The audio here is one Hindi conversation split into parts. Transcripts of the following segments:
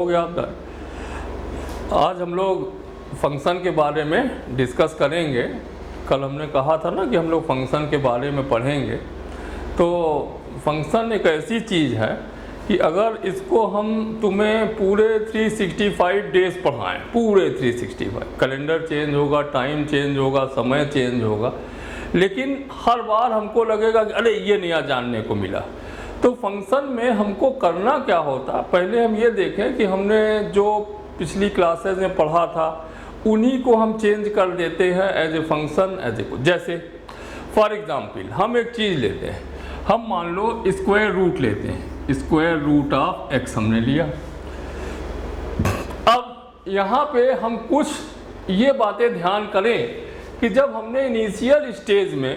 हो गया आपका। आज हम लोग फंक्शन के बारे में डिस्कस करेंगे। कल हमने कहा था ना कि हम लोग फंक्शन के बारे में पढ़ेंगे। तो फंक्शन एक ऐसी चीज़ है कि अगर इसको हम तुम्हें पूरे 365 डेज पढ़ाएं, पूरे 365, कैलेंडर चेंज होगा, टाइम चेंज होगा, समय चेंज होगा, लेकिन हर बार हमको लगेगा कि अरे ये नया जानने को मिला। तो फंक्शन में हमको करना क्या होता, पहले हम ये देखें कि हमने जो पिछली क्लासेस में पढ़ा था उन्हीं को हम चेंज कर देते हैं as a function, as a. जैसे फॉर एग्जांपल हम एक चीज़ लेते हैं, हम मान लो स्क्वायर रूट लेते हैं, स्क्वायर रूट ऑफ एक्स हमने लिया। अब यहाँ पे हम कुछ ये बातें ध्यान करें कि जब हमने इनिशियल स्टेज में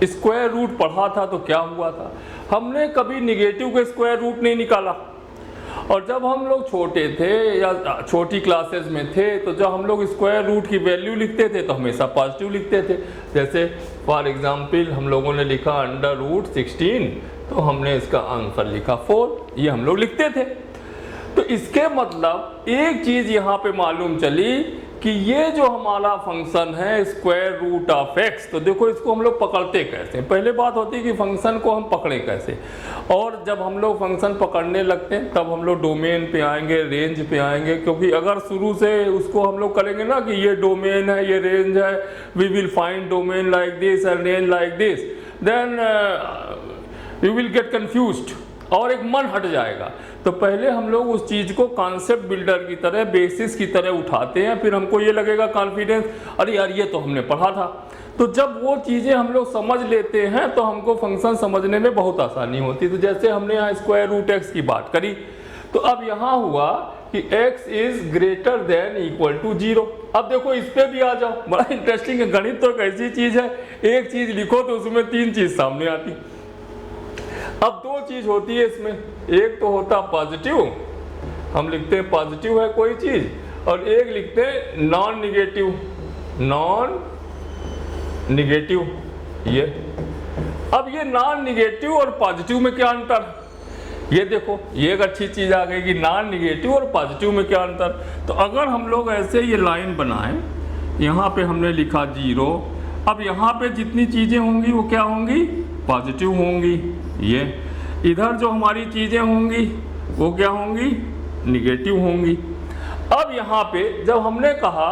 स्क्वायर रूट पढ़ा था तो क्या हुआ था, हमने कभी निगेटिव का स्क्वायर रूट नहीं निकाला। और जब हम लोग छोटे थे या छोटी क्लासेस में थे तो जब हम लोग स्क्वायर रूट की वैल्यू लिखते थे तो हमेशा पॉजिटिव लिखते थे। जैसे फॉर एग्जांपल हम लोगों ने लिखा अंडर रूट 16 तो हमने इसका आंसर लिखा 4, ये हम लोग लिखते थे। तो इसके मतलब एक चीज़ यहाँ पे मालूम चली कि ये जो हमारा फंक्शन है स्क्वायर रूट ऑफ एक्स, तो देखो इसको हम लोग पकड़ते कैसे। पहले बात होती है कि फंक्शन को हम पकड़े कैसे, और जब हम लोग फंक्शन पकड़ने लगते हैं तब हम लोग डोमेन पे आएंगे, रेंज पे आएंगे। क्योंकि अगर शुरू से उसको हम लोग करेंगे ना कि ये डोमेन है, ये रेंज है, we will find domain like this and range like this, then you will get confused और एक मन हट जाएगा। तो पहले हम लोग उस चीज़ को कॉन्सेप्ट बिल्डर की तरह, बेसिस की तरह उठाते हैं, फिर हमको ये लगेगा कॉन्फिडेंस, अरे यार ये तो हमने पढ़ा था। तो जब वो चीज़ें हम लोग समझ लेते हैं तो हमको फंक्शन समझने में बहुत आसानी होती है। तो जैसे हमने यहाँ स्क्वायर रूट एक्स की बात करी, तो अब यहाँ हुआ कि x is greater than equal to 0। अब देखो इस पे भी आ जाओ, बड़ा इंटरेस्टिंग है। गणित तो एक ऐसी चीज़ है, एक चीज़ लिखो तो उसमें 3 चीज़ सामने आती। अब 2 चीज़ होती है इसमें, एक तो होता पॉजिटिव, हम लिखते हैं पॉजिटिव है कोई चीज़, और एक लिखते हैं नॉन निगेटिव, नॉन निगेटिव ये। अब ये नॉन निगेटिव और पॉजिटिव में क्या अंतर, ये देखो ये एक अच्छी चीज़ आ गई कि नॉन निगेटिव और पॉजिटिव में क्या अंतर। तो अगर हम लोग ऐसे ये लाइन बनाएं, यहाँ पे हमने लिखा 0, अब यहाँ पे जितनी चीज़ें होंगी वो क्या होंगी, पॉजिटिव होंगी। ये इधर जो हमारी चीज़ें होंगी वो क्या होंगी, निगेटिव होंगी। अब यहाँ पे जब हमने कहा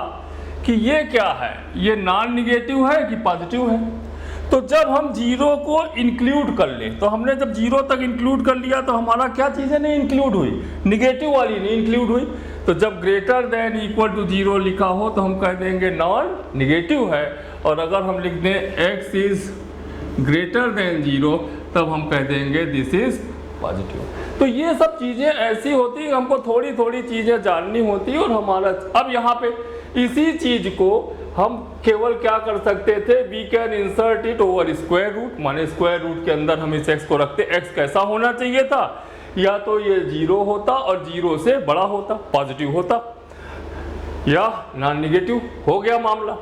कि ये क्या है, ये नॉन निगेटिव है कि पॉजिटिव है, तो जब हम 0 को इंक्लूड कर लें, तो हमने जब 0 तक इंक्लूड कर लिया तो हमारा क्या चीज़ें नहीं इंक्लूड हुई, निगेटिव वाली नहीं इंक्लूड हुई। तो जब ग्रेटर देन इक्वल टू 0 लिखा हो तो हम कह देंगे नॉन निगेटिव है, और अगर हम लिख दें x इज ग्रेटर देन 0 तब हम कह देंगे दिस इज पॉजिटिव। तो ये सब चीज़ें ऐसी होती है, हमको थोड़ी थोड़ी चीज़ें जाननी होती है। और हमारा अब यहाँ पे इसी चीज़ को हम केवल क्या कर सकते थे, we can insert it over square root, माने स्क्वायर रूट के अंदर हम इस x को रखते। x कैसा होना चाहिए था, या तो ये 0 होता और 0 से बड़ा होता, पॉजिटिव होता, या नॉन निगेटिव, हो गया मामला।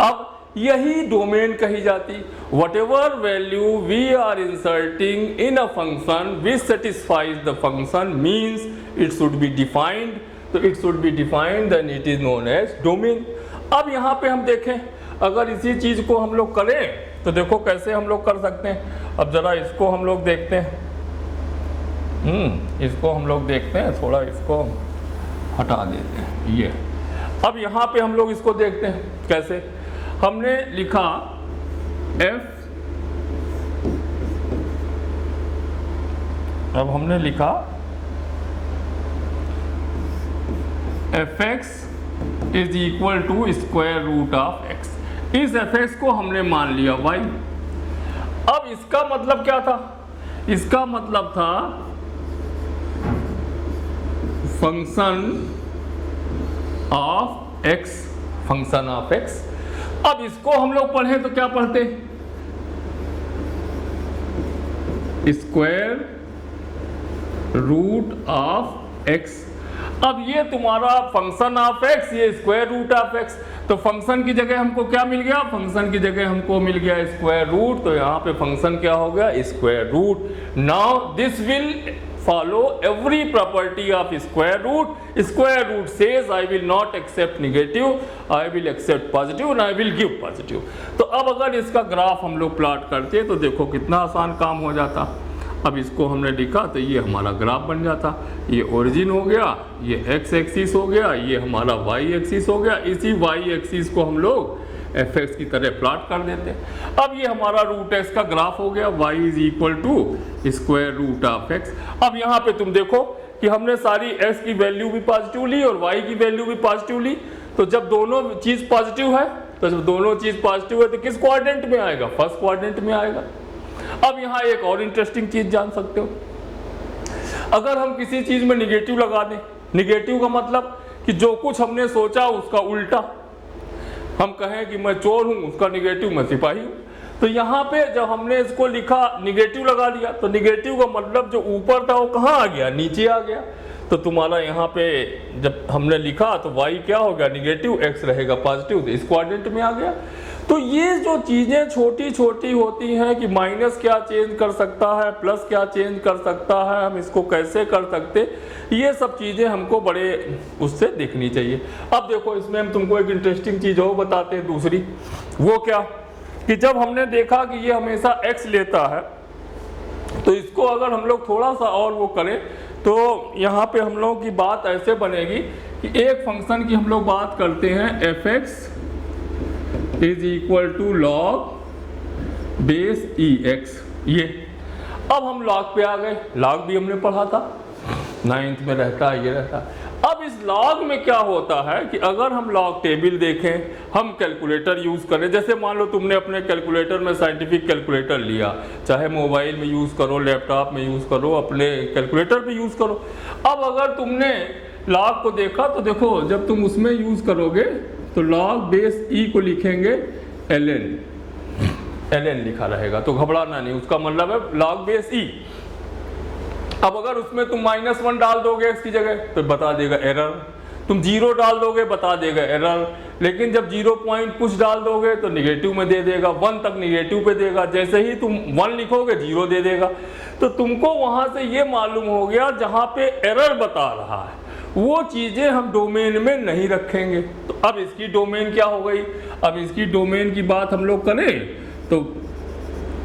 अब यही डोमेन कही जाती। whatever value we are inserting in a function which satisfies the function means it should be defined, तो it should be defined then it is known as domain। अब यहाँ पे हम देखें, अगर इसी चीज़ को हम लोग करें तो देखो कैसे हम लोग कर सकते हैं। अब ज़रा इसको हम लोग देखते हैं, इसको हम लोग देखते हैं, थोड़ा इसको हटा देते हैं ये। अब यहाँ पे हम लोग इसको देखते हैं कैसे। हमने लिखा f, अब हमने लिखा fx is equal to square root of x। इस fx को हमने मान लिया y। अब इसका मतलब क्या था, इसका मतलब था function of x, function of x। अब इसको हम लोग पढ़े तो क्या पढ़ते, स्क्वायर रूट ऑफ x। अब ये तुम्हारा फंक्शन ऑफ x, ये स्क्वायर रूट ऑफ x। तो फंक्शन की जगह हमको क्या मिल गया, फंक्शन की जगह हमको मिल गया स्क्वायर रूट। तो यहाँ पे फंक्शन क्या हो गया, square root. Now this will follow every property of square root. Square root says I will not accept negative, I will accept positive and I will give positive. तो अब अगर इसका ग्राफ हम लोग प्लॉट करते तो देखो कितना आसान काम हो जाता। अब इसको हमने लिखा तो ये हमारा ग्राफ बन जाता। ये ओरिजिन हो गया, ये x एक्सिस हो गया, ये हमारा y एक्सिस हो गया। इसी y एक्सिस को हम लोग fx की तरह प्लॉट कर देते हैं। अब ये हमारा रूट एक्स का ग्राफ हो गया, y is equal to square root of x. अब यहाँ पे तुम देखो कि हमने सारी x की वैल्यू भी पॉजिटिव ली और y की वैल्यू भी पॉजिटिव ली। तो जब दोनों चीज पॉजिटिव है तो जब दोनों चीज पॉजिटिव है तो किस क्वाड्रेंट में आएगा? फर्स्ट क्वाड्रेंट में आएगा। अब यहाँ एक और इंटरेस्टिंग चीज जान सकते हो, अगर हम किसी चीज में निगेटिव लगा दें, निगेटिव का मतलब कि जो कुछ हमने सोचा उसका उल्टा, हम कहें कि मैं चोर हूं, उसका निगेटिव मैं सिपाही हूं। तो यहाँ पे जब हमने इसको लिखा निगेटिव लगा दिया तो निगेटिव का मतलब जो ऊपर था वो कहाँ आ गया? नीचे आ गया। तो तुम्हारा यहाँ पे जब हमने लिखा तो y क्या हो गया? निगेटिव, x रहेगा पॉजिटिव, तो इस क्वाड्रेंट में आ गया। तो ये जो चीजें छोटी छोटी होती हैं कि माइनस क्या चेंज कर सकता है, प्लस क्या चेंज कर सकता है, हम इसको कैसे कर सकते, ये सब चीजें हमको बड़े उससे देखनी चाहिए। अब देखो इसमें हम तुमको एक इंटरेस्टिंग चीज और बताते हैं दूसरी, वो क्या कि जब हमने देखा कि ये हमेशा x लेता है तो इसको अगर हम लोग थोड़ा सा और वो करें तो यहाँ पे हम लोगों की बात ऐसे बनेगी कि एक फंक्शन की हम लोग बात करते हैं fx is equal to log base ex। ये अब हम लॉग पे आ गए, लॉग भी हमने पढ़ा था, 9th में रहता है, ये रहता है। अब इस लॉग में क्या होता है कि अगर हम लॉग टेबल देखें, हम कैलकुलेटर यूज करें, जैसे मान लो तुमने अपने कैलकुलेटर में साइंटिफिक कैलकुलेटर लिया, चाहे मोबाइल में यूज करो, लैपटॉप में यूज करो, अपने कैलकुलेटर पे यूज करो। अब अगर तुमने लॉग को देखा तो देखो जब तुम उसमें यूज करोगे तो लॉग बेस ई को लिखेंगे ln लिखा रहेगा, तो घबराना नहीं, उसका मतलब है लॉग बेस ई। अब अगर उसमें तुम -1 डाल दोगे x की जगह तो बता देगा एरर, तुम 0 डाल दोगे बता देगा एरर, लेकिन जब 0 पॉइंट कुछ डाल दोगे तो निगेटिव में दे देगा, 1 तक निगेटिव पे देगा, जैसे ही तुम 1 लिखोगे 0 दे देगा। तो तुमको वहां से ये मालूम हो गया जहां पे एरर बता रहा है वो चीजें हम डोमेन में नहीं रखेंगे। तो अब इसकी डोमेन क्या हो गई? अब इसकी डोमेन की बात हम लोग करें तो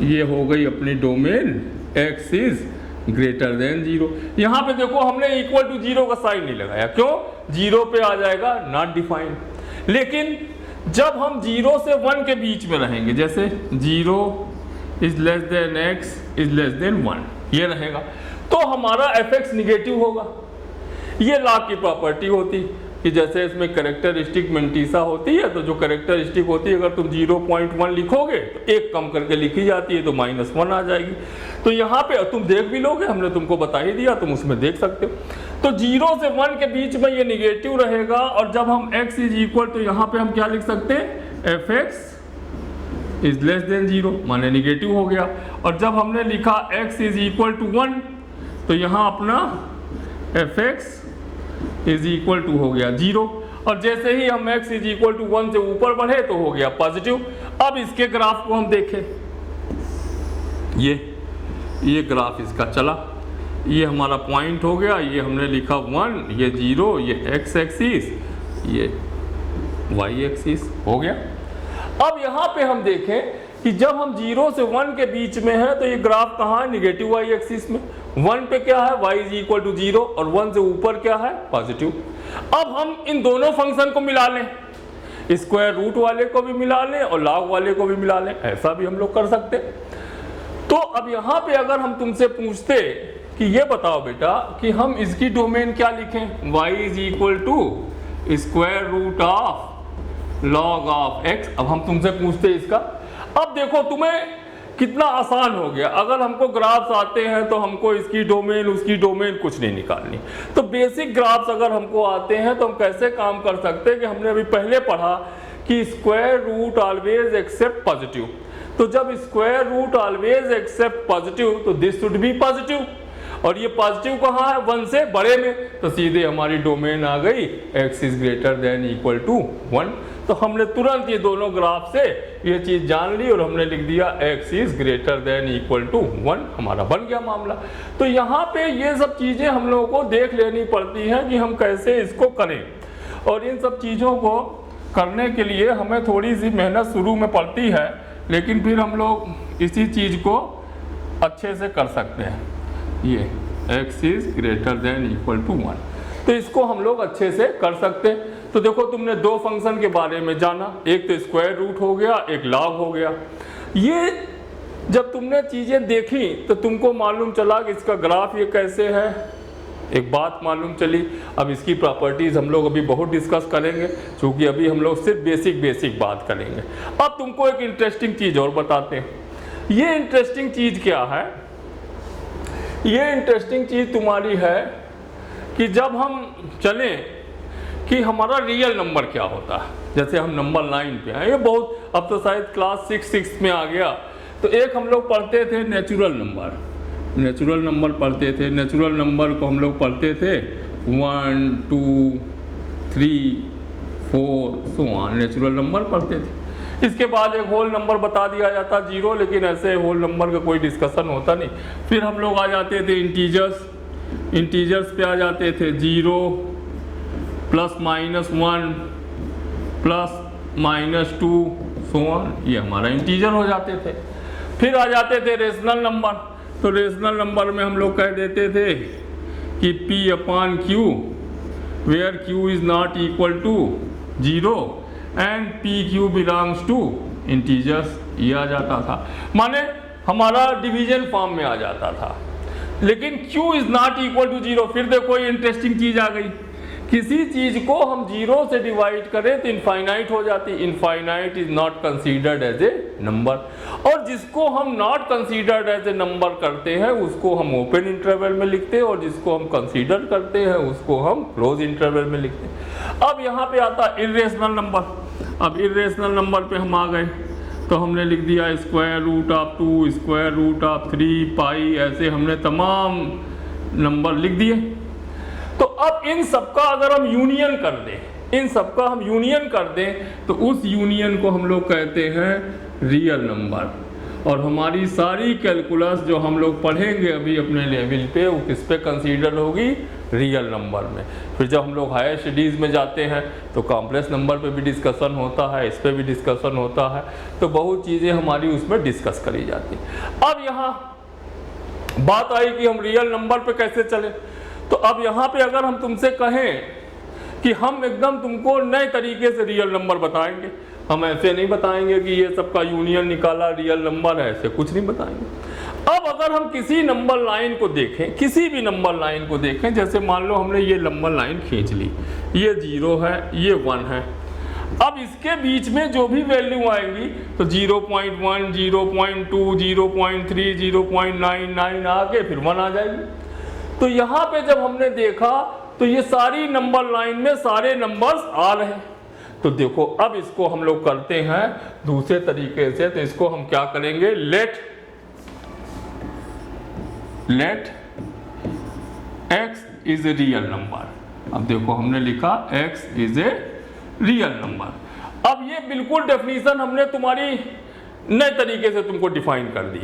ये हो गई अपनी domain x is greater then 0। यहाँ पे देखो हमने इक्वल टू 0 का साइन नहीं लगाया, क्यों? 0 पे आ जाएगा नॉट डिफाइंड। लेकिन जब हम 0 से 1 के बीच में रहेंगे, जैसे 0 is less than x is less than 1, ये रहेगा, तो हमारा fx निगेटिव होगा। ये लॉग की प्रॉपर्टी होती कि जैसे इसमें कैरेक्टरिस्टिक मेंटिसा होती है, तो जो कैरेक्टरिस्टिक होती है अगर तुम 0.1 लिखोगे तो एक कम करके लिखी जाती है तो -1 आ जाएगी। तो यहाँ पे तुम देख भी लोगे, हमने तुमको बता ही दिया, तुम उसमें देख सकते हो। तो 0 से 1 के बीच में ये निगेटिव रहेगा, और जब हम x इज इक्वल तो यहाँ पे हम क्या लिख सकते हैं? fx इज लेस देन 0, माने निगेटिव हो गया। और जब हमने लिखा x इज इक्वल टू 1 तो यहाँ अपना fx इज इक्वल टू हो गया 0, और जैसे ही हम x इज इक्वल टू 1 से ऊपर बढ़े तो हो गया पॉजिटिव। अब इसके ग्राफ को हम देखें, ये ग्राफ इसका चला, ये हमारा पॉइंट हो गया, ये हमने लिखा 1, ये 0, ये x एक्सिस, ये y एक्सिस हो गया। अब यहाँ पे हम देखें कि जब हम 0 से 1 के बीच में है तो ये ग्राफ कहाँ है? निगेटिव y एक्सिस में। 1 पे क्या है? y इज इक्वल टू 0, और 1 से ऊपर क्या है? पॉजिटिव। अब हम इन दोनों फंक्शन को मिला लें, स्क्वायर रूट वाले को भी मिला लें और लॉग वाले को भी मिला लें, ऐसा भी हम लोग कर सकते। तो अब यहाँ पे अगर हम तुमसे पूछते कि ये बताओ बेटा कि हम इसकी डोमेन क्या लिखें? y is equal to square root of log of x। अब हम तुमसे पूछते इसका, अब देखो तुम्हें कितना आसान हो गया। अगर हमको ग्राफ्स आते हैं तो हमको इसकी डोमेन उसकी डोमेन कुछ नहीं निकालनी। तो बेसिक ग्राफ्स अगर हमको आते हैं तो हम कैसे काम कर सकते हैं कि हमने अभी पहले पढ़ा कि square root always accept positive. तो जब square root always accept positive तो दिस शुड बी पॉजिटिव, और ये पॉजिटिव कहाँ है, 1 से बड़े में, तो सीधे हमारी डोमेन आ गई x is greater than equal to 1। तो हमने तुरंत ये दोनों ग्राफ से ये चीज़ जान ली और हमने लिख दिया x is greater than equal to 1, हमारा बन गया मामला। तो यहाँ पे ये सब चीज़ें हम लोगों को देख लेनी पड़ती हैं कि हम कैसे इसको करें, और इन सब चीज़ों को करने के लिए हमें थोड़ी सी मेहनत शुरू में पड़ती है, लेकिन फिर हम लोग इसी चीज़ को अच्छे से कर सकते हैं। ये x is greater than equal to 1, तो इसको हम लोग अच्छे से कर सकते हैं। तो देखो तुमने दो फंक्शन के बारे में जाना, एक तो स्क्वायर रूट हो गया, एक लॉग हो गया। ये जब तुमने चीज़ें देखी तो तुमको मालूम चला कि इसका ग्राफ ये कैसे है, एक बात मालूम चली। अब इसकी प्रॉपर्टीज़ हम लोग अभी बहुत डिस्कस करेंगे, क्योंकि अभी हम लोग सिर्फ बेसिक बात करेंगे। अब तुमको एक इंटरेस्टिंग चीज़ और बताते हैं। ये इंटरेस्टिंग चीज़ क्या है, ये इंटरेस्टिंग चीज़ तुम्हारी है कि जब हम चलें कि हमारा रियल नंबर क्या होता है। जैसे हम नंबर 9 पे हैं, ये बहुत अब तो शायद क्लास 6 में आ गया। तो एक हम लोग पढ़ते थे नेचुरल नंबर पढ़ते थे। नेचुरल नंबर को हम लोग पढ़ते थे 1 2 3 4 सो ऑन, नेचुरल नंबर पढ़ते थे। इसके बाद एक होल नंबर बता दिया जाता 0, लेकिन ऐसे होल नंबर का कोई डिस्कशन होता नहीं। फिर हम लोग आ जाते थे इंटीजर्स पे आ जाते थे 0 प्लस -1 प्लस -2 सो ऑन, ये हमारा इंटीजर हो जाते थे। फिर आ जाते थे रेशनल नंबर। तो रेशनल नंबर में हम लोग कह देते थे कि P/Q where Q is not equal to 0 and PQ belongs to integers, ये आ जाता था। माने हमारा डिवीजन फॉर्म में आ जाता था। लेकिन Q is not equal to 0, फिर देखो ये इंटरेस्टिंग चीज़ आ गई। किसी चीज़ को हम 0 से डिवाइड करें तो इनफाइनाइट हो जाती। Infinite is not considered as a number, और जिसको हम not considered as a number करते हैं उसको हम ओपन इंटरवल में लिखते हैं, और जिसको हम कंसीडर करते हैं उसको हम क्लोज इंटरवल में लिखते हैं। अब यहाँ पे आता इर्रेशनल नंबर। अब इर्रेशनल नंबर पे हम आ गए तो हमने लिख दिया square root of 2, square root of 3, pi, ऐसे हमने तमाम नंबर लिख दिए। तो अब इन सबका अगर हम यूनियन कर दें, तो उस यूनियन को हम लोग कहते हैं रियल नंबर। और हमारी सारी कैलकुलस जो हम लोग पढ़ेंगे अभी अपने लेवल पे, वो किस पे कंसीडर होगी, रियल नंबर में। फिर जब हम लोग हायर स्टडीज़ में जाते हैं तो कॉम्प्लेक्स नंबर पे भी डिस्कशन होता है, इस पे भी डिस्कशन होता है। तो बहुत चीज़ें हमारी उसमें डिस्कस करी जाती। अब यहाँ बात आई कि हम रियल नंबर पे कैसे चलें। तो अब यहाँ पे अगर हम तुमसे कहें कि हम एकदम तुमको नए तरीके से रियल नंबर बताएंगे, हम ऐसे नहीं बताएंगे कि ये सबका यूनियन निकाला रियल नंबर है, ऐसे कुछ नहीं बताएंगे। अब अगर हम किसी नंबर लाइन को देखें, किसी भी नंबर लाइन को देखें, जैसे मान लो हमने ये नंबर लाइन खींच ली, ये 0 है, ये 1 है। अब इसके बीच में जो भी वैल्यू आएंगी तो 0.1, 0.2, 0.3, 0.99 आके फिर 1 आ जाएगी। तो यहाँ पे जब हमने देखा तो ये सारी नंबर लाइन में सारे नंबर्स आ रहे हैं। तो देखो अब इसको हम लोग करते हैं दूसरे तरीके से। तो इसको हम क्या करेंगे, let x is a real number. अब देखो हमने लिखा x is a real number. अब ये बिल्कुल डेफिनेशन हमने तुम्हारी नए तरीके से तुमको डिफाइन कर दी।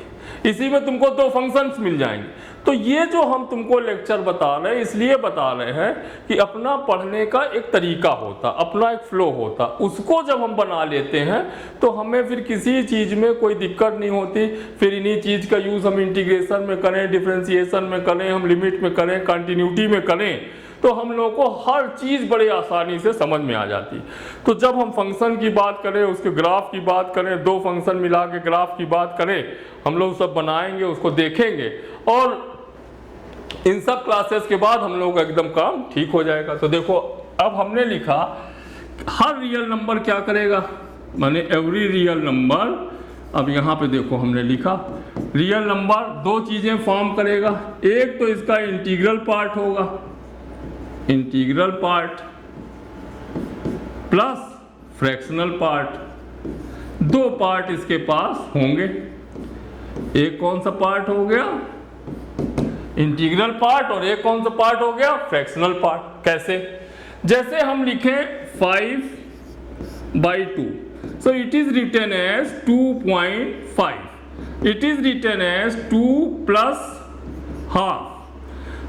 इसी में तुमको 2 फंक्शंस मिल जाएंगे। तो ये जो हम तुमको लेक्चर बता रहे हैं, इसलिए बता रहे हैं कि अपना पढ़ने का एक तरीका होता, अपना एक फ्लो होता, उसको जब हम बना लेते हैं तो हमें फिर किसी चीज़ में कोई दिक्कत नहीं होती। फिर इन्हीं चीज़ का यूज़ हम इंटीग्रेशन में करें, डिफरेंशिएशन में करें, हम लिमिट में करें, कंटिन्यूटी में करें, तो हम लोगों को हर चीज़ बड़े आसानी से समझ में आ जाती। तो जब हम फंक्शन की बात करें, उसके ग्राफ की बात करें, 2 फंक्शन मिला के ग्राफ की बात करें, हम लोग सब बनाएंगे, उसको देखेंगे, और इन सब क्लासेस के बाद हम लोग एकदम काम ठीक हो जाएगा। तो देखो अब हमने लिखा हर रियल नंबर क्या करेगा, माने एवरी रियल नंबर। अब यहाँ पे देखो हमने लिखा रियल नंबर 2 चीज़ें फॉर्म करेगा। एक तो इसका इंटीग्रल पार्ट होगा, integral part plus fractional part. 2 part इसके पास होंगे। एक कौन सा पार्ट हो गया, इंटीग्रल पार्ट, और एक कौन सा पार्ट हो गया, फ्रैक्शनल पार्ट। कैसे, जैसे हम लिखें 5/2, so it is written as 2.5, it is written as 2 plus half,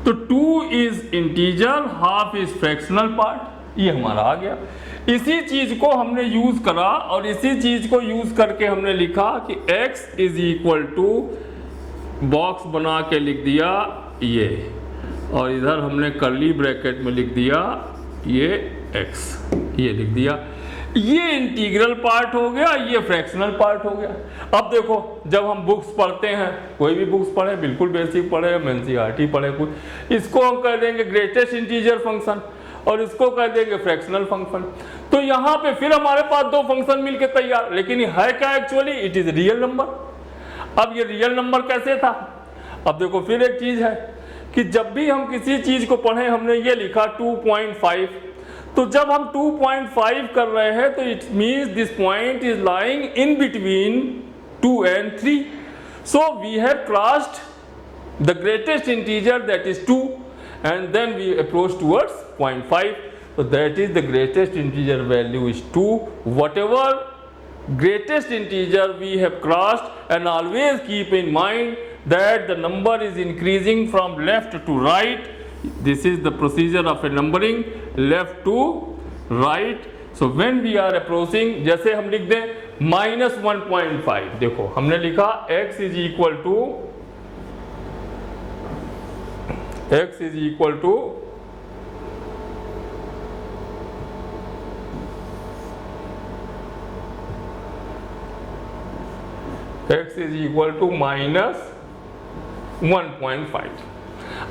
तो 2 is integer, half is fractional part, ये हमारा आ गया। इसी चीज को हमने यूज करा और इसी चीज को यूज करके हमने लिखा कि x is equal to, box बना के लिख दिया ये, और इधर हमने कर्ली ब्रैकेट में लिख दिया ये x, ये लिख दिया। ये इंटीग्रल पार्ट हो गया, ये फ्रैक्शनल पार्ट हो गया। अब देखो, जब हम बुक्स पढ़ते हैं, कोई भी बुक्स पढ़े, बिल्कुल बेसिक पढ़े, एनसीईआरटी पढ़े, कुछ इसको हम कह देंगे ग्रेटेस्ट इंटीजर फंक्शन और इसको कह देंगे फ्रैक्शनल फंक्शन। तो यहाँ पे फिर हमारे पास दो फंक्शन मिलके तैयार, लेकिन ये है क्या actually, it is real number. अब ये रियल नंबर कैसे था, अब देखो फिर एक चीज है कि जब भी हम किसी चीज को पढ़े, हमने ये लिखा 2.5, तो जब हम 2.5 कर रहे हैं तो it means this point is lying in between 2 and 3, so we have crossed the greatest integer, that is 2, and then we approach towards 0.5, so that is the greatest integer value is 2, whatever greatest integer we have crossed, and always keep in mind that the number is increasing from left to right. This is the procedure of a numbering, left to right. So when we are approaching, जैसे हम लिख दें -1.5, देखो हमने लिखा x is equal to x is equal to -1.5।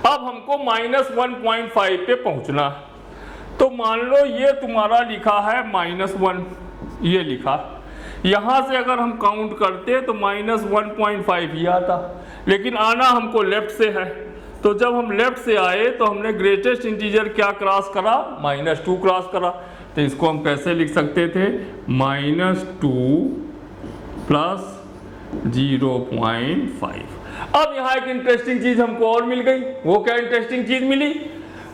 अब हमको -1.5 पे पहुंचना, तो मान लो ये तुम्हारा लिखा है -1, ये लिखा, यहां से अगर हम काउंट करते तो -1.5 ही आता, लेकिन आना हमको लेफ्ट से है। तो जब हम लेफ्ट से आए तो हमने ग्रेटेस्ट इंटीजर क्या क्रॉस करा, -2 क्रॉस करा। तो इसको हम कैसे लिख सकते थे, -2 प्लस 0.5। अब यहाँ एक इंटरेस्टिंग चीज हमको और मिल गई। वो क्या इंटरेस्टिंग चीज मिली,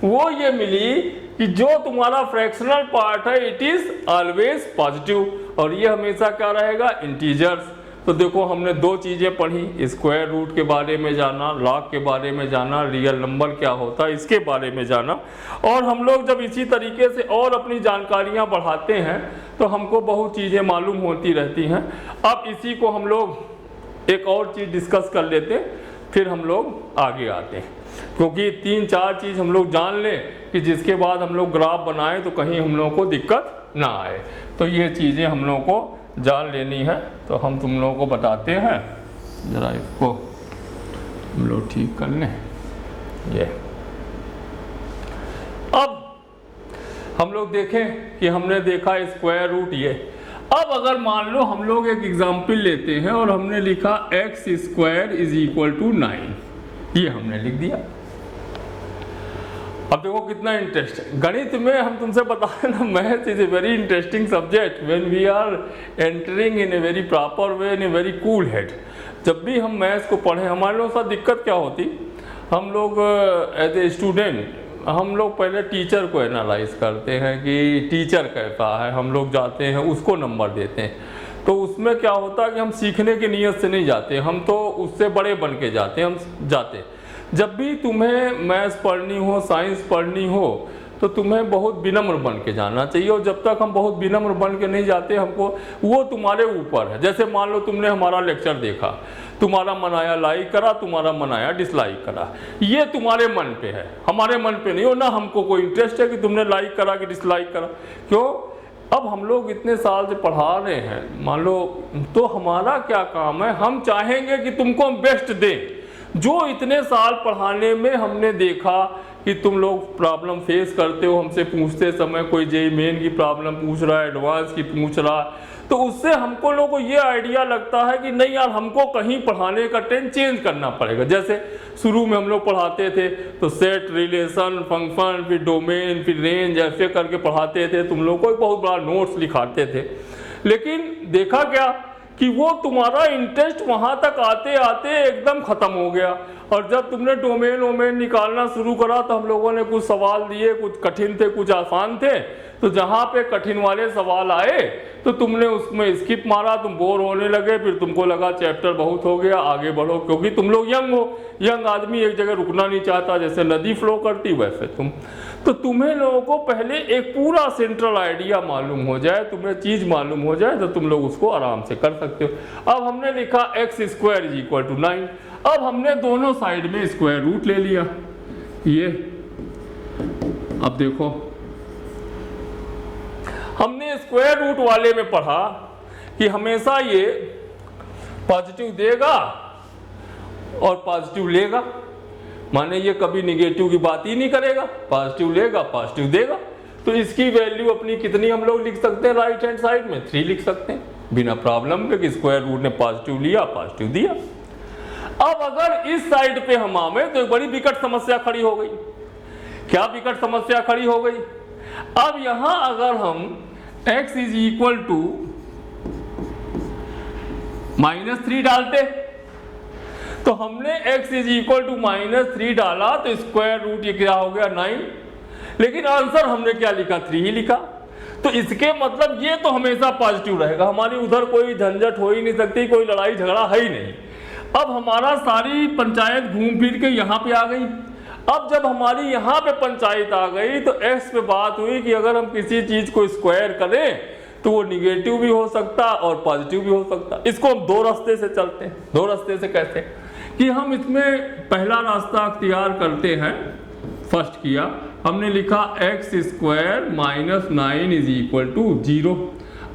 वो ये मिली कि जो तुम्हारा फ्रैक्शनल पार्ट है इट इज ऑलवेज पॉजिटिव, और ये हमेशा क्या रहेगा, इंटीजर्स। तो देखो हमने दो चीजें पढ़ी, स्क्वायर रूट के बारे में जाना, लॉग के बारे में जाना, रियल नंबर क्या होता है इसके बारे में जाना, और हम लोग जब इसी तरीके से और अपनी जानकारियां बढ़ाते हैं तो हमको बहुत चीजें मालूम होती रहती हैं। अब इसी को हम लोग एक और चीज डिस्कस कर लेते, फिर हम लोग आगे आते हैं, क्योंकि 3-4 चीज हम लोग जान लें कि जिसके बाद हम लोग ग्राफ बनाएं तो कहीं हम लोगों को दिक्कत ना आए। तो ये चीजें हम लोगों को जान लेनी है, तो हम तुम लोगों को बताते हैं, जरा इसको हम लोग ठीक कर लें। ये अब हम लोग देखें कि हमने देखा स्क्वायर रूट ये। अब अगर मान लो हम लोग एक एग्जाम्पल लेते हैं और हमने लिखा x² इज इक्वल टू 9, ये हमने लिख दिया। अब देखो कितना इंटरेस्ट है गणित में, हम तुमसे बता रहे ना, math is a very interesting subject when we are entering in a very proper way, in a very cool head. जब भी हम मैथ्स को पढ़ें, हमारे लोग साथ दिक्कत क्या होती, हम लोग एज ए स्टूडेंट हम लोग पहले टीचर को एनालाइज करते हैं कि टीचर कैसा है, हम लोग जाते हैं उसको नंबर देते हैं। तो उसमें क्या होता है कि हम सीखने की नीयत से नहीं जाते, हम तो उससे बड़े बन के जाते हैं, हम जाते। जब भी तुम्हें मैथ्स पढ़नी हो, साइंस पढ़नी हो, तो तुम्हें बहुत विनम्र बन के जाना चाहिए, और जब तक हम बहुत विनम्र बन के नहीं जाते, हमको वो तुम्हारे ऊपर है। जैसे मान लो तुमने हमारा लेक्चर देखा, तुम्हारा मन आया लाइक करा, तुम्हारा मन आया डिसलाइक करा, ये तुम्हारे मन पे है, हमारे मन पे नहीं हो ना। हमको कोई इंटरेस्ट है कि तुमने लाइक करा कि डिसलाइक करा, क्यों? अब हम लोग इतने साल से पढ़ा रहे हैं, मान लो, तो हमारा क्या काम है, हम चाहेंगे कि तुमको हम बेस्ट दें। जो इतने साल पढ़ाने में हमने देखा कि तुम लोग प्रॉब्लम फेस करते हो, हमसे पूछते समय कोई जेईई मेन की प्रॉब्लम पूछ रहा है, एडवांस की पूछ रहा है, तो उससे हमको लोगों को ये आइडिया लगता है कि नहीं यार, हमको कहीं पढ़ाने का ट्रेंड चेंज करना पड़ेगा। जैसे शुरू में हम लोग पढ़ाते थे तो सेट, रिलेशन, फंक्शन, फिर डोमेन, फिर रेंज, ऐसे करके पढ़ाते थे, तुम लोग को एक बहुत बड़ा नोट्स लिखाते थे। लेकिन देखा क्या कि वो तुम्हारा इंटरेस्ट वहाँ तक आते आते एकदम ख़त्म हो गया। और जब तुमने डोमेन निकालना शुरू करा तो हम लोगों ने कुछ सवाल दिए, कुछ कठिन थे कुछ आसान थे, तो जहाँ पे कठिन वाले सवाल आए तो तुमने उसमें स्किप मारा, तुम बोर होने लगे, फिर तुमको लगा चैप्टर बहुत हो गया आगे बढ़ो, क्योंकि तुम लोग यंग हो, यंग आदमी एक जगह रुकना नहीं चाहता, जैसे नदी फ्लो करती वैसे तो तुम्हें लोगों को पहले एक पूरा सेंट्रल आइडिया मालूम हो जाए, तुम्हें चीज़ मालूम हो जाए तो तुम लोग उसको आराम से कर सकते हो। अब हमने लिखा x² = 9, अब हमने दोनों साइड में स्क्वायर रूट ले लिया ये। अब देखो हमने स्क्वायर रूट वाले में पढ़ा कि हमेशा ये पॉजिटिव देगा और पॉजिटिव लेगा, माने ये कभी निगेटिव की बात ही नहीं करेगा, पॉजिटिव लेगा पॉजिटिव देगा। तो इसकी वैल्यू अपनी कितनी हम लोग लिख सकते हैं राइट हैंड साइड में 3 लिख सकते हैं बिना प्रॉब्लम के, कि स्क्वायर रूट ने पॉजिटिव लिया पॉजिटिव दिया। अब अगर इस साइड पे हम आवे तो एक बड़ी विकट समस्या खड़ी हो गई। क्या विकट समस्या खड़ी हो गई? अब यहां अगर हम x = -3 डालते तो हमने x = -3 डाला तो स्क्वायर रूट ये क्या हो गया 9, लेकिन आंसर हमने क्या लिखा 3 ही लिखा। तो इसके मतलब ये तो हमेशा पॉजिटिव रहेगा, हमारी उधर कोई झंझट हो ही नहीं सकती, कोई लड़ाई झगड़ा है ही नहीं। अब हमारा सारी पंचायत घूम फिर के यहाँ पे आ गई। अब जब हमारी यहाँ पे पंचायत आ गई तो x पे बात हुई कि अगर हम किसी चीज को स्क्वायर करें तो वो निगेटिव भी हो सकता और पॉजिटिव भी हो सकता। इसको हम दो रास्ते से चलते हैं। दो रास्ते से कैसे कि हम इसमें पहला रास्ता अख्तियार करते हैं। फर्स्ट किया हमने लिखा x² - 9 = 0।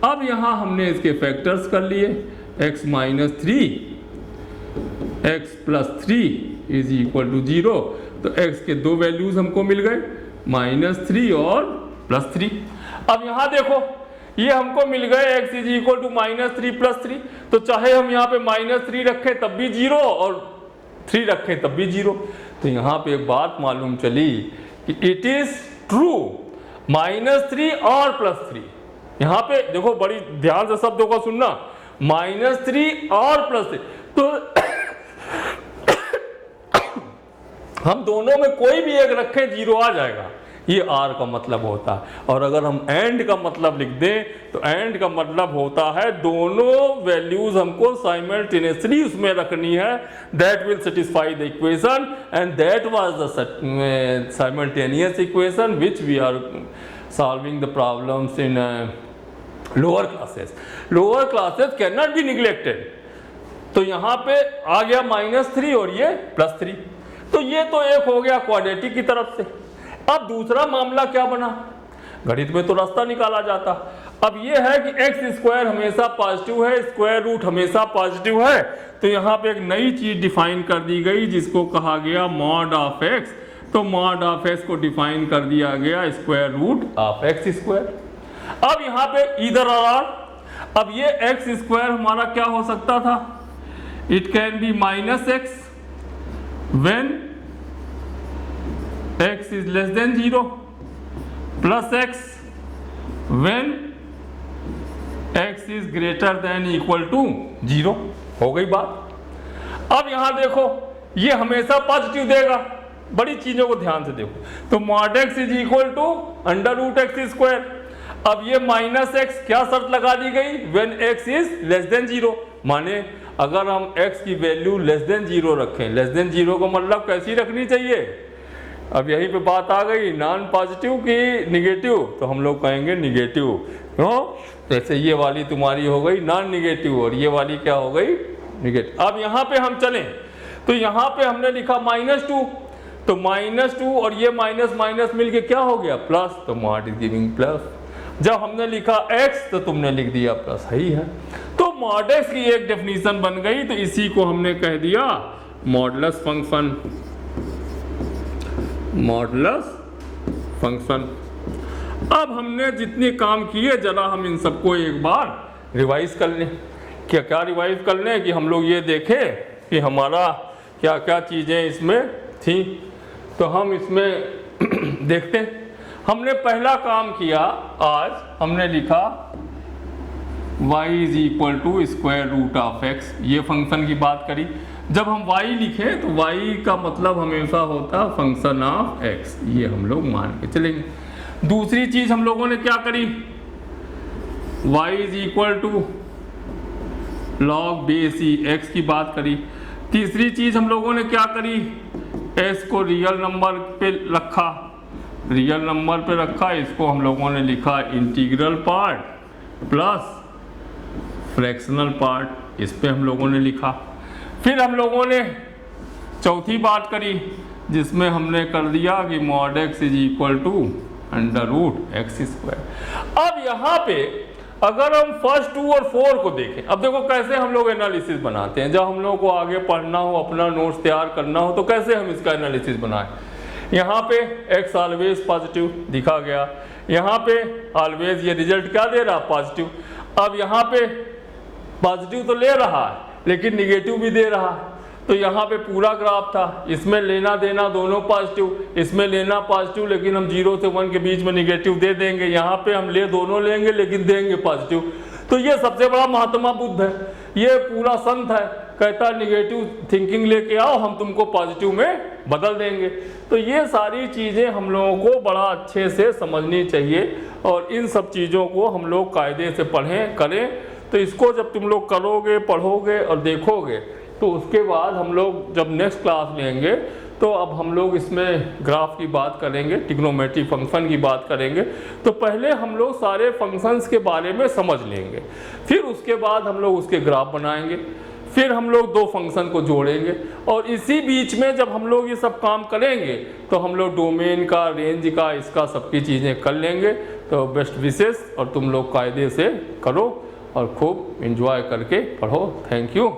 अब यहाँ हमने इसके फैक्टर्स कर लिए x - 3 x + 3 = 0। तो x के दो वैल्यूज हमको मिल गए -3 और +3। अब यहाँ देखो ये हमको मिल गए x = -3 + 3, तो चाहे हम यहाँ पे -3 रखें तब भी 0 और 3 रखें तब भी 0। तो यहाँ पे एक बात मालूम चली कि इट इज ट्रू -3 और +3। यहाँ पे देखो बड़ी ध्यान से शब्दों को सुनना, -3 और +3। तो हम दोनों में कोई भी एक रखें 0 आ जाएगा, ये R का मतलब होता है। और अगर हम एंड का मतलब लिख दें तो एंड का मतलब होता है दोनों वैल्यूज हमको साइमल्टेनियसली उसमें रखनी है, that will satisfy the equation and that was the simultaneous equation which we are solving the problems in lower classes. Lower classes can not be neglected. तो यहाँ पे आ गया -3 और ये +3। तो ये तो एक हो गया क्वाड्रेटिक की तरफ से। अब दूसरा मामला क्या बना, गणित में तो रास्ता निकाला जाता। अब ये है कि x² हमेशा पॉजिटिव है, स्क्वायर रूट हमेशा पॉजिटिव है। तो यहाँ पे एक नई चीज डिफाइन कर दी गई जिसको कहा गया mod ऑफ x। तो mod ऑफ x को डिफाइन कर दिया गया स्क्वायर रूट ऑफ x²। अब यहाँ पे इधर और अब ये x² हमारा क्या हो सकता था, it can be -x when x is less than 0 plus x when x is greater than equal to 0। हो गई बात। अब यहां देखो ये हमेशा पॉजिटिव देगा, बड़ी चीजों को ध्यान से देखो। तो mod x = √x²। अब ये -x क्या शर्त लगा दी गई, when x is less than 0, माने अगर हम x की वैल्यू <0 रखें, <0 का मतलब कैसी रखनी चाहिए। अब यहीं पे बात आ गई नॉन पॉजिटिव की निगेटिव, तो हम लोग कहेंगे निगेटिव। क्यों? जैसे ये वाली तुम्हारी हो गई नॉन निगेटिव और ये वाली क्या हो गई निगेटिव। अब यहाँ पे हम चलें तो यहाँ पे हमने लिखा -2, तो -2 और ये माइनस मिलके क्या हो गया प्लस, तो mod इज गिविंग प्लस। जब हमने लिखा x तो तुमने लिख दिया प्लस, सही है। तो mod x की एक डेफिनेशन बन गई, तो इसी को हमने कह दिया मॉडुलस फंक्शन। Modulus function. अब हमने जितने काम किए जरा हम इन सबको एक बार रिवाइज कर लें। क्या रिवाइज कर लें कि हम लोग ये देखें कि हमारा क्या क्या चीज़ें इसमें थी। तो हम इसमें देखते हैं। हमने पहला काम किया आज, हमने लिखा y = √x। ये फंक्शन की बात करी। जब हम y लिखें तो y का मतलब हमेशा होता है फंक्शन ऑफ x, ये हम लोग मान के चलेंगे। दूसरी चीज हम लोगों ने क्या करी, y is equal to log base e x की बात करी। तीसरी चीज हम लोगों ने क्या करी, s को रियल नंबर पे रखा, रियल नंबर पे रखा, इसको हम लोगों ने लिखा integral part plus fractional part, इस पे हम लोगों ने लिखा। फिर हम लोगों ने चौथी बात करी जिसमें हमने कर दिया कि mod x is equal to under root x square. अब यहाँ पे अगर हम फर्स्ट 2 और 4 को देखें, अब देखो कैसे हम लोग एनालिसिस बनाते हैं, जब हम लोग को आगे पढ़ना हो, अपना नोट्स तैयार करना हो, तो कैसे हम इसका एनालिसिस बनाएं। यहाँ पे x ऑलवेज पॉजिटिव दिखा गया, यहाँ पे ऑलवेज ये रिजल्ट क्या दे रहा, पॉजिटिव। अब यहाँ पे पॉजिटिव तो ले रहा है लेकिन निगेटिव भी दे रहा है, तो यहाँ पे पूरा ग्राफ था, इसमें लेना देना दोनों पॉजिटिव, इसमें लेना पॉजिटिव लेकिन हम 0 से 1 के बीच में निगेटिव दे देंगे, यहाँ पे हम दोनों लेंगे लेकिन देंगे पॉजिटिव। तो ये सबसे बड़ा महात्मा बुद्ध है, ये पूरा संत है, कहता निगेटिव थिंकिंग लेके आओ, हम तुमको पॉजिटिव में बदल देंगे। तो ये सारी चीज़ें हम लोगों को बड़ा अच्छे से समझनी चाहिए और इन सब चीज़ों को हम लोग कायदे से पढ़ें करें। तो इसको जब तुम लोग करोगे, पढ़ोगे और देखोगे, तो उसके बाद हम लोग जब नेक्स्ट क्लास लेंगे तो अब हम लोग इसमें ग्राफ की बात करेंगे, ट्रिग्नोमेट्री फंक्शन की बात करेंगे। तो पहले हम लोग सारे फंक्शंस के बारे में समझ लेंगे, फिर उसके बाद हम लोग उसके ग्राफ बनाएंगे, फिर हम लोग 2 फंक्शन को जोड़ेंगे और इसी बीच में जब हम लोग ये सब काम करेंगे तो हम लोग डोमेन का, रेंज का, इसका सबकी चीज़ें कर लेंगे। तो बेस्ट विशेष और तुम लोग कायदे से करो और खूब एंजॉय करके पढ़ो। Thank you.